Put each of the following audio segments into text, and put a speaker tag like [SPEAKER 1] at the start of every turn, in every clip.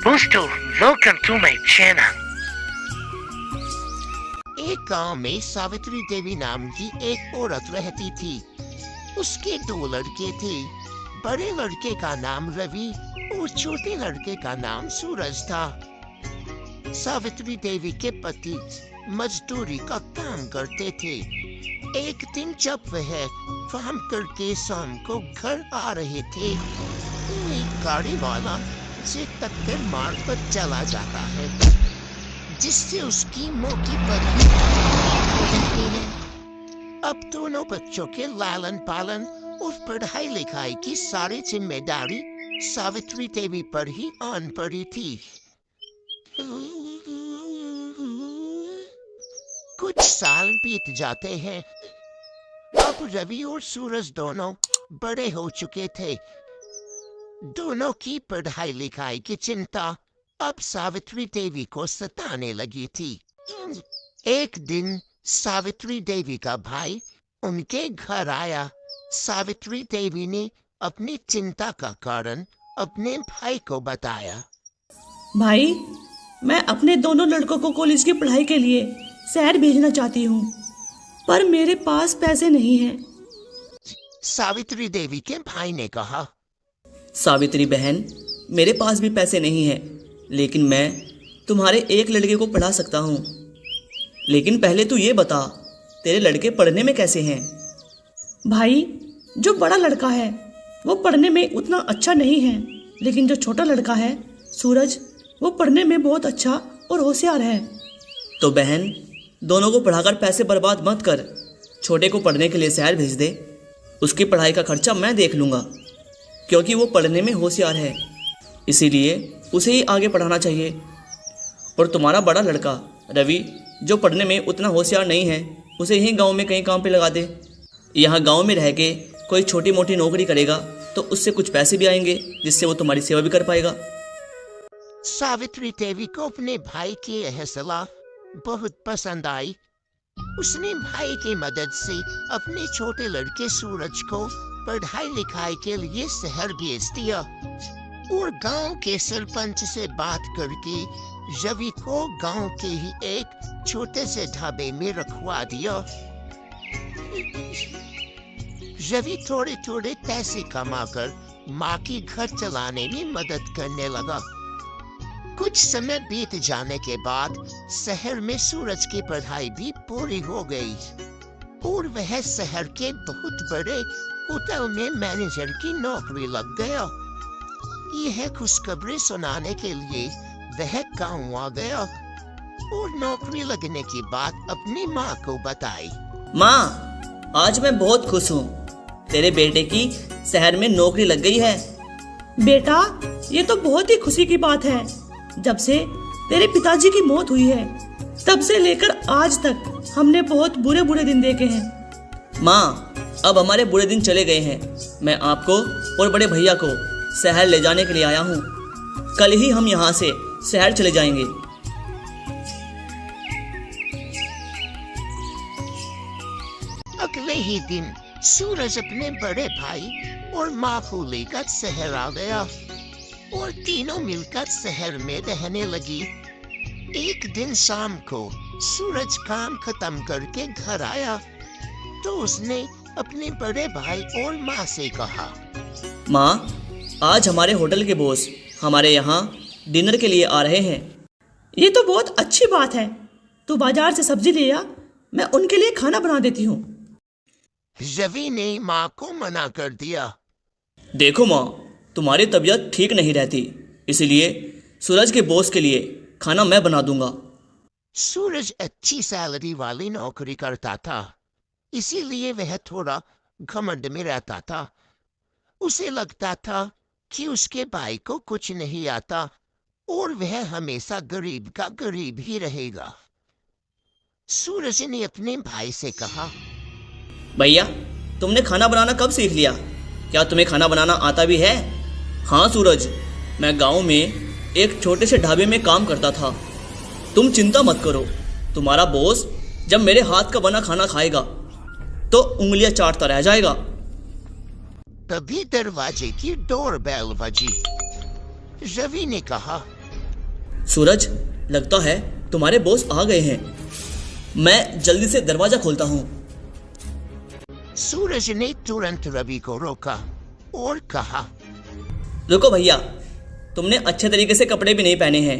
[SPEAKER 1] Busto, welcome to my channel.
[SPEAKER 2] एक गांव में सावित्री देवी नाम की एक औरत रहती थी। उसके 2 लड़के थे। बड़े लड़के का नाम रवि और छोटे लड़के का नाम सूरज था। सावित्री देवी के पति मजदूरी का काम करते थे। एक दिन जब वह काम करके शाम को घर आ रहे थे, एक गाड़ी वाला उसे टक्कर मारकर चला जाता है, जिससे उसकी मौके पर ही मौत हो जाती है। अब दोनों बच्चों के लालन पालन और पढ़ाई लिखाई की सारी जिम्मेदारी सावित्री देवी पर ही आन पड़ी थी। कुछ साल बीत जाते हैं। अब रवि और सूरज दोनों बड़े हो चुके थे। दोनों की पढ़ाई लिखाई की चिंता अब सावित्री देवी को सताने लगी थी। एक दिन सावित्री देवी का भाई उनके घर आया। सावित्री देवी ने अपनी चिंता का कारण अपने भाई को बताया।
[SPEAKER 3] भाई, मैं अपने दोनों लड़कों को कॉलेज की पढ़ाई के लिए शहर भेजना चाहती हूँ, पर मेरे पास पैसे नहीं हैं।
[SPEAKER 2] सावित्री देवी के भाई ने कहा,
[SPEAKER 4] सावित्री बहन, मेरे पास भी पैसे नहीं हैं, लेकिन मैं तुम्हारे एक लड़के को पढ़ा सकता हूँ। लेकिन पहले तू ये बता, तेरे लड़के पढ़ने में कैसे हैं?
[SPEAKER 3] भाई, जो बड़ा लड़का है वो पढ़ने में उतना अच्छा नहीं है, लेकिन जो छोटा लड़का है सूरज, वो पढ़ने में बहुत अच्छा और होशियार है।
[SPEAKER 4] तो बहन, दोनों को पढ़ाकर पैसे बर्बाद मत कर। छोटे को पढ़ने के लिए शहर भेज दे। उसकी पढ़ाई का खर्चा मैं देख लूँगा, क्योंकि वो पढ़ने में होशियार है, इसीलिए उसे ही आगे पढ़ाना चाहिए। और तुम्हारा बड़ा लड़का रवि, जो पढ़ने में उतना होशियार नहीं है, उसे यहीं गांव में कहीं काम पे लगा दे। यहाँ गांव में रह के कोई छोटी मोटी नौकरी करेगा तो उससे कुछ पैसे भी आएंगे, जिससे वो तुम्हारी सेवा भी कर पाएगा।
[SPEAKER 2] सावित्री देवी को अपने भाई की यह सलाह बहुत पसंद आई। उसने भाई की मदद से अपने छोटे लड़के सूरज को पढ़ाई लिखाई के लिए शहर भेज दिया और गांव के सरपंच से बात करके रवि को गांव के ही एक छोटे से ढाबे में रखवा दिया। रवि थोड़े थोड़े पैसे कमाकर माँ की घर चलाने में मदद करने लगा। कुछ समय बीत जाने के बाद शहर में सूरज की पढ़ाई भी पूरी हो गई और वह शहर के बहुत बड़े होटल में मैनेजर की नौकरी लग गया। यह खुशखबरी सुनाने के लिए वह गांव आ गया और नौकरी लगने की बात अपनी माँ को बताई।
[SPEAKER 4] माँ, आज मैं बहुत खुश हूँ, तेरे बेटे की शहर में नौकरी लग गई है।
[SPEAKER 3] बेटा, ये तो बहुत ही खुशी की बात है। जब से तेरे पिताजी की मौत हुई है, तब से लेकर आज तक हमने बहुत बुरे बुरे दिन देखे हैं।
[SPEAKER 4] माँ, अब हमारे बुरे दिन चले गए हैं। मैं आपको और बड़े भैया को शहर ले जाने के लिए आया हूँ। कल ही हम यहाँ से शहर चले जाएंगे।
[SPEAKER 2] अगले ही दिन सूरज अपने बड़े भाई और माँ को लेकर शहर आ गया और तीनों मिलकर शहर में रहने लगी। एक दिन शाम को सूरज काम खत्म करके घर आया तो उसने अपने बड़े भाई और माँ से कहा,
[SPEAKER 4] माँ, आज हमारे होटल के बॉस हमारे यहाँ डिनर के लिए आ रहे हैं।
[SPEAKER 3] ये तो बहुत अच्छी बात है। तू बाजार से सब्जी ले आ, मैं उनके लिए खाना बना देती हूँ।
[SPEAKER 2] रवि ने माँ को मना कर दिया।
[SPEAKER 4] देखो माँ, तुम्हारी तबीयत ठीक नहीं रहती, इसलिए सूरज के बॉस के लिए खाना मैं बना दूंगा।
[SPEAKER 2] सूरज अच्छी सैलरी वाली नौकरी करता था, इसीलिए वह थोड़ा घमंड में रहता था। उसे लगता था कि उसके भाई को कुछ नहीं आता और वह हमेशा गरीब का गरीब ही रहेगा। सूरज ने अपने भाई से कहा,
[SPEAKER 4] भैया, तुमने खाना बनाना कब सीख लिया? क्या तुम्हें खाना बनाना आता भी है? हाँ सूरज, मैं गांव में एक छोटे से ढाबे में काम करता था। तुम चिंता मत करो, तुम्हारा बॉस जब मेरे हाथ का बना खाना खाएगा तो उंगलियां चाटता रह जाएगा।
[SPEAKER 2] तभी दरवाजे की डोरबेल बजी। रवि ने कहा,
[SPEAKER 4] सूरज, लगता है तुम्हारे बॉस आ गए हैं। मैं जल्दी से दरवाजा खोलता हूँ।
[SPEAKER 2] सूरज ने तुरंत रवि को रोका और कहा,
[SPEAKER 4] रुको भैया, तुमने अच्छे तरीके से कपड़े भी नहीं पहने हैं,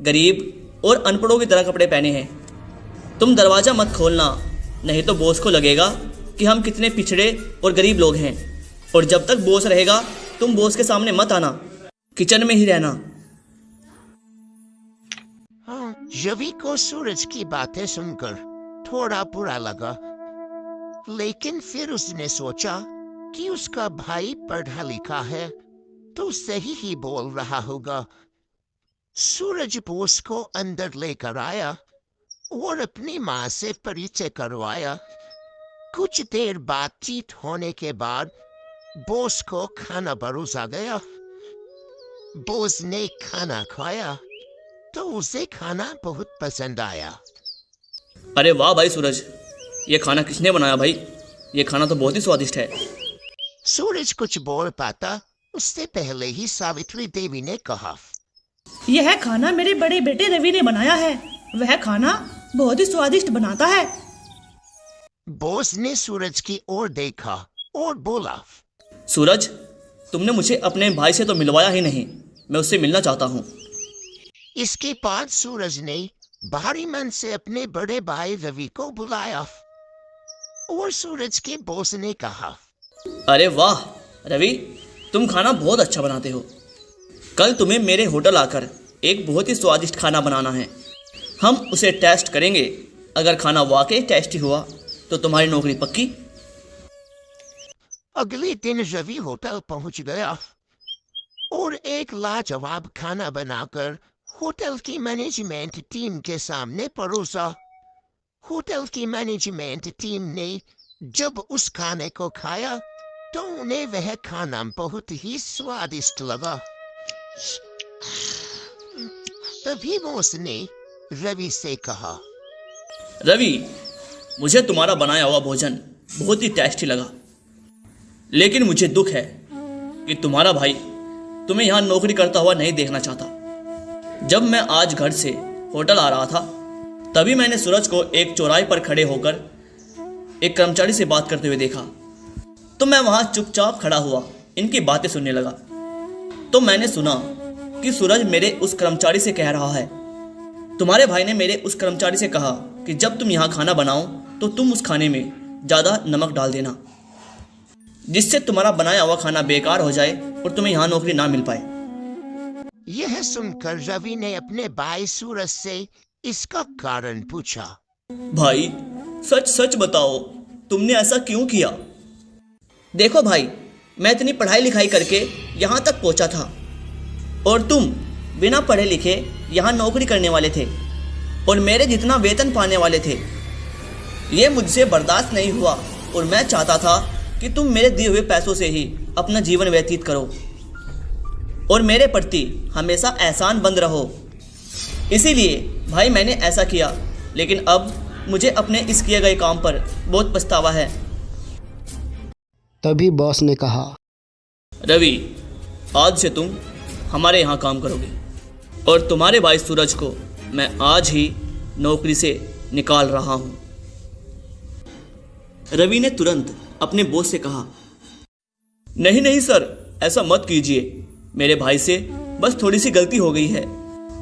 [SPEAKER 4] गरीब और अनपढ़ों की तरह कपड़े पहने हैं। तुम दरवाज़ा मत खोलना, नहीं तो बॉस को लगेगा कि हम कितने पिछड़े और गरीब लोग हैं। और जब तक बॉस रहेगा तुम बॉस के सामने मत आना, किचन में ही रहना।
[SPEAKER 2] हाँ, रवि को सूरज की बातें सुनकर थोड़ा बुरा लगा, लेकिन फिर उसने सोचा कि उसका भाई पढ़ा लिखा है तो सही ही बोल रहा होगा। सूरज बॉस को अंदर लेकर आया और अपनी माँ से परिचय करवाया। कुछ देर बातचीत होने के बाद बॉस को खाना परोसा गया। बॉस ने खाना खाया तो उसे खाना बहुत पसंद आया।
[SPEAKER 4] अरे वाह भाई सूरज, ये खाना किसने बनाया भाई? ये खाना तो बहुत ही स्वादिष्ट है।
[SPEAKER 2] सूरज कुछ बोल पाता उससे पहले ही सावित्री देवी ने कहा,
[SPEAKER 3] यह खाना मेरे बड़े बेटे रवि ने बनाया है। वह खाना बहुत ही स्वादिष्ट बनाता है।
[SPEAKER 2] बॉस ने सूरज की ओर देखा और बोला,
[SPEAKER 4] सूरज, तुमने मुझे अपने भाई से तो मिलवाया ही नहीं, मैं उससे मिलना चाहता हूँ।
[SPEAKER 2] इसके बाद सूरज ने भारी मन से अपने बड़े भाई रवि को बुलाया और सूरज के बॉस ने कहा,
[SPEAKER 4] अरे वाह रवि, तुम खाना बहुत अच्छा बनाते हो। कल तुम्हें मेरे होटल आकर एक बहुत ही स्वादिष्ट खाना बनाना है। हम उसे टेस्ट करेंगे। अगर खाना वाकई टेस्टी हुआ तो तुम्हारी नौकरी पक्की।
[SPEAKER 2] अगले दिन रवि होटल पहुंच गया और एक लाजवाब खाना बनाकर होटल की मैनेजमेंट टीम के सामने परोसा। होटल की मैनेजमेंट टीम ने जब उस खाने को खाया तो उन्हें वह खाना बहुत ही स्वादिष्ट लगा। तभी बॉस ने रवि से कहा,
[SPEAKER 4] रवि, मुझे तुम्हारा बनाया हुआ भोजन बहुत ही टेस्टी लगा, लेकिन मुझे दुख है कि तुम्हारा भाई तुम्हें यहाँ नौकरी करता हुआ नहीं देखना चाहता। जब मैं आज घर से होटल आ रहा था तभी मैंने सूरज को एक चौराहे पर खड़े होकर एक कर्मचारी से बात करते हुए देखा, तो मैं वहाँ चुपचाप खड़ा हुआ इनकी बातें सुनने लगा। तो मैंने सुना कि सूरज मेरे उस कर्मचारी से कह रहा है, तुम्हारे भाई ने मेरे उस कर्मचारी से कहा कि जब तुम यहाँ खाना बनाओ तो तुम उस खाने में ज़्यादा नमक डाल देना, जिससे तुम्हारा बनाया हुआ खाना बेकार हो जाए और तुम्हें यहाँ नौकरी ना मिल पाए।
[SPEAKER 2] यह सुनकर रवि ने अपने भाई सूरज से इसका कारण पूछा।
[SPEAKER 4] भाई, सच सच बताओ, तुमने ऐसा क्यों किया? देखो भाई, मैं इतनी पढ़ाई लिखाई करके यहाँ तक पहुँचा था और तुम बिना पढ़े लिखे यहाँ नौकरी करने वाले थे और मेरे जितना वेतन पाने वाले थे। ये मुझसे बर्दाश्त नहीं हुआ और मैं चाहता था कि तुम मेरे दिए हुए पैसों से ही अपना जीवन व्यतीत करो और मेरे प्रति हमेशा एहसान बंद रहो। इसीलिए भाई मैंने ऐसा किया, लेकिन अब मुझे अपने इस किए गए काम पर बहुत पछतावा है।
[SPEAKER 5] तभी बॉस ने कहा,
[SPEAKER 4] रवि, आज से तुम हमारे यहाँ काम करोगे और तुम्हारे भाई सूरज को मैं आज ही नौकरी से निकाल रहा हूँ। रवि ने तुरंत अपने बॉस से कहा, नहीं नहीं सर, ऐसा मत कीजिए। मेरे भाई से बस थोड़ी सी गलती हो गई है,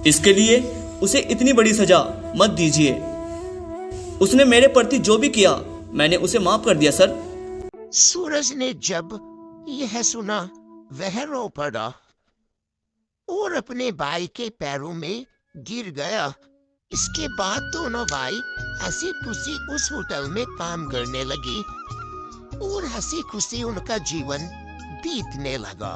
[SPEAKER 4] इसके लिए उसे इतनी बड़ी सजा मत दीजिए। उसने मेरे प्रति जो भी किया मैंने उसे माफ कर दिया सर।
[SPEAKER 2] सूरज ने जब यह सुना वह रो पड़ा और अपने भाई के पैरों में गिर गया। इसके बाद दोनों भाई हंसी खुशी उस होटल में काम करने लगी और हंसी खुशी उनका जीवन बीतने लगा।